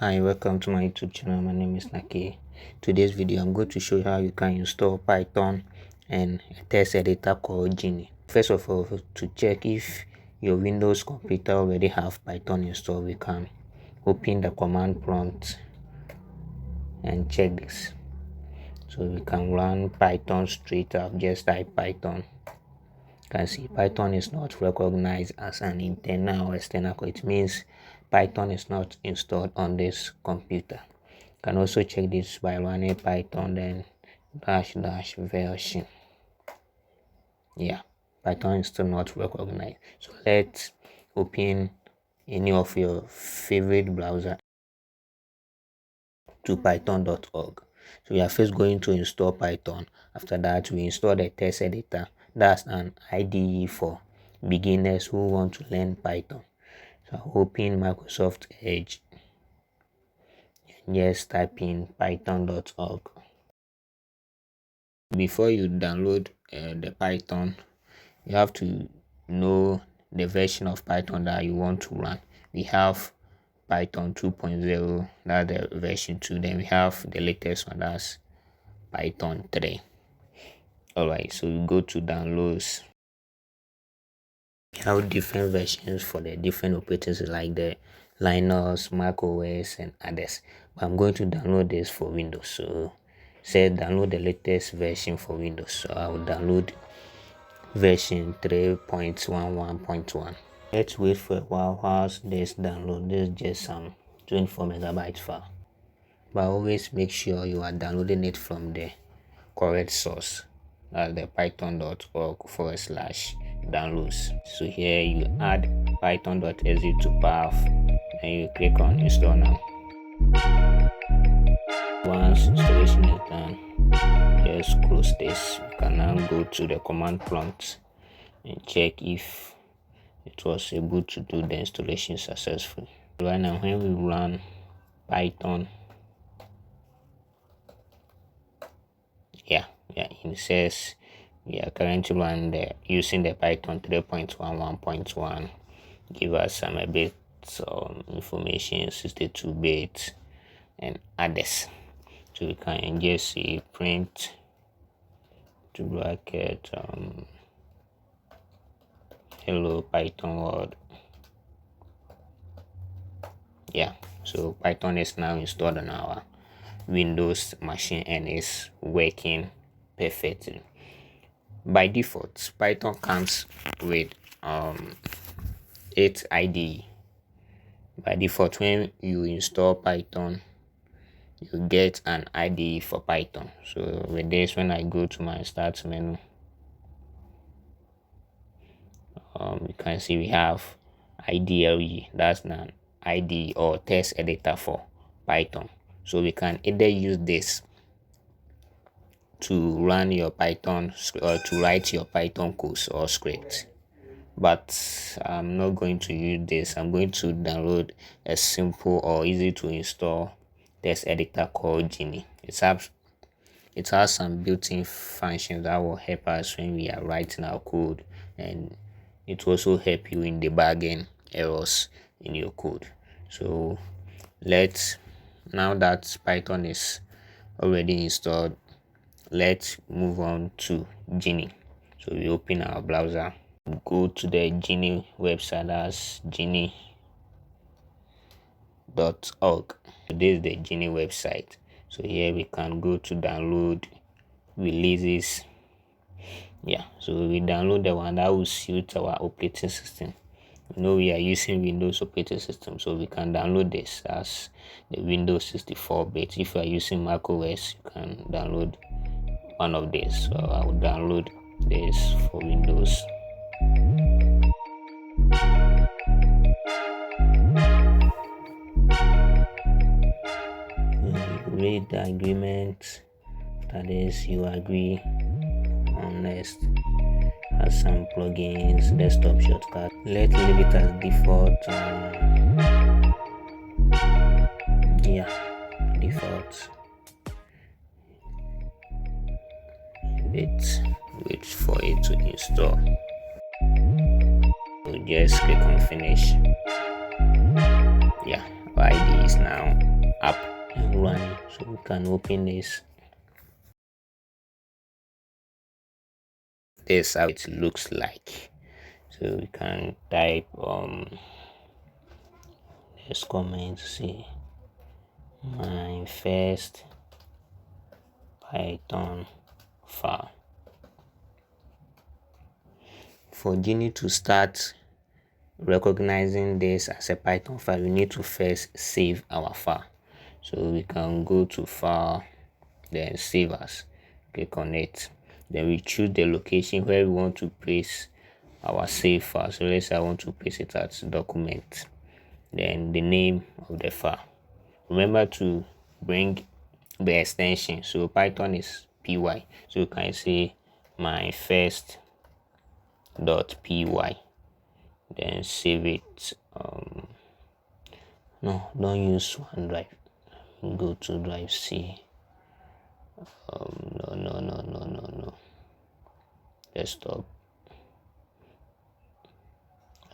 Hi, welcome to my YouTube channel. My name is Naki. Today's video I'm going to show you how you can install Python and a text editor called Geany. First of all, to check if your Windows computer already have Python installed, we can open the command prompt and check this. So we can run Python straight up. Just type Python. You can see Python is not recognized as an internal or external code. It means Python is not installed on this computer. You can also check this by running Python then -- version. Yeah, Python is still not recognized. So let's open any of your favorite browser to python.org. So we are first going to install Python. After that, we install the text editor. That's an IDE for beginners who want to learn Python. So open Microsoft Edge and just type in python.org. Before you download the Python, you have to know the version of Python that you want to run. We have Python 2.0, that's the version 2. Then we have the latest one, that's Python 3. Alright, so you go to downloads. We have different versions for the different operating systems like the Linus, Mac OS, and others. But I'm going to download this for Windows. So say download the latest version for Windows. So I will download version 3.11.1. Let's wait for a while whilst this download. This is just some 24 megabyte file. But always make sure you are downloading it from the correct source. That's the python.org/downloads. So here you add python.exe to path and you click on install now. Once installation is done, just close this. You can now go to the command prompt and check if it was able to do the installation successfully. Right now, when we run Python, it says we are currently using the Python 3.11.1. Give us some a bit information, 62-bit and others. So we can just see print to bracket hello Python world. So Python is now installed on our Windows machine and is working perfectly. By default, Python comes with 8 IDE. By default, when you install Python, you get an IDE for Python. So with this, when I go to my start menu, you can see we have IDE. That's an IDE or text editor for Python. So we can either use this to run your Python or to write your Python codes or script. But I'm not going to use this. I'm going to download a simple or easy to install text editor called Geany. It has some built-in functions that will help us when we are writing our code, and it will also help you in debugging errors in your code. So now that Python is already installed, let's move on to Geany. So we open our browser, go to the Geany website, that's genie.org. This is the Geany website. So here we can go to download releases. So we download the one that will suit our operating system. We are using Windows operating system, so we can download this as the Windows 64-bit. If you are using Mac OS, you can download one of these. So I will download this for Windows. Read the agreement. After this, you agree on next. Has some plugins, desktop shortcut. Let's leave it as default. Default. Wait for it to install. So just click on finish. Our ID is now can open this. This how it looks like. So we can type let's comment see my first Python file. For Geany to start recognizing this as a Python file, we need to first save our file. So we can go to file, then save as, click on it. Then we choose the location where we want to place our save file. So let's say I want to place it as document, then the name of the file. Remember to bring the extension. So Python is py, so you can say my first .py, then save it. No, don't use OneDrive. Go to drive C. No. Desktop.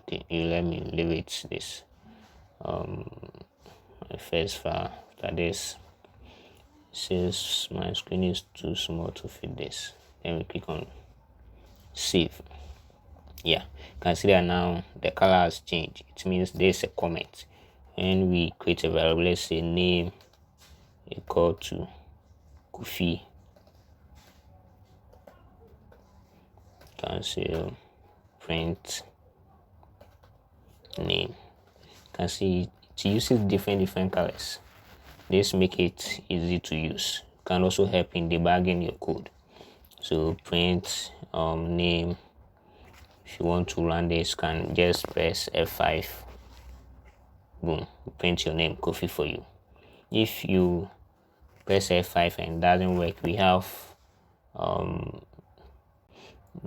Okay, you let me leave it this. My first file. After this, says my screen is too small to fit this. Then we click on save. Yeah, you can see that now the color has changed. It means there's a comment. And we create a variable, let's say name equal to Kofi. Cancel, print name. You can see it uses different colors. This make it easy to use. Can also help in debugging your code. So print name. If you want to run this, can just press F5. Boom, print your name Kofi for you. If you press F5 and doesn't work, we have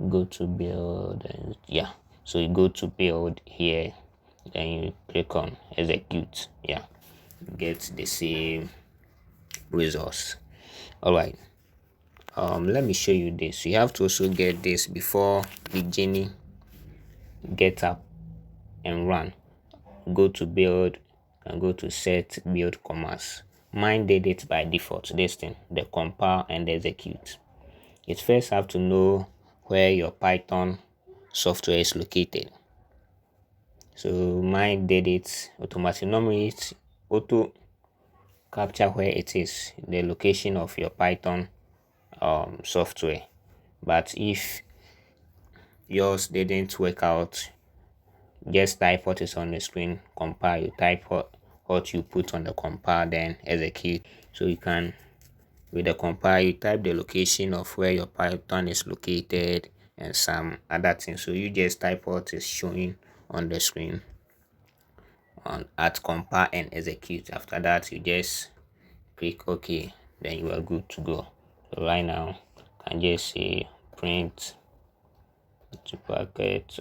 go to build, and yeah, so you go to build here, then you click on execute. Yeah, get the same results. All right, let me show you this. You have to also get this before the Geany get up and run. Go to build and go to set build commands. Mine did it by default, this thing, the compile and execute. You first have to know where your Python software is located. So mine did it automatically. Normally it's auto capture where it is, the location of your Python software. But if yours didn't work out, just type what is on the screen, compile. You type what you put on the compile, then execute. So you can, with the compile, you type the location of where your Python is located and some other things. So you just type what is showing on the screen at compile and execute. After that, you just click OK, then you are good to go. So right now, I can just say print to bracket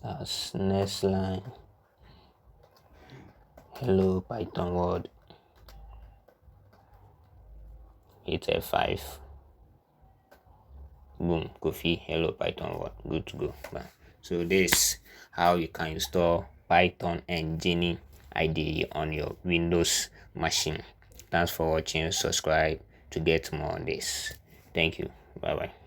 as next line, hello Python world, hit F5. Boom, Kofi, hello Python world, good to go. So this how you can install Python and Geany IDE on your Windows machine. Thanks for watching. Subscribe to get more on this. Thank you. Bye bye.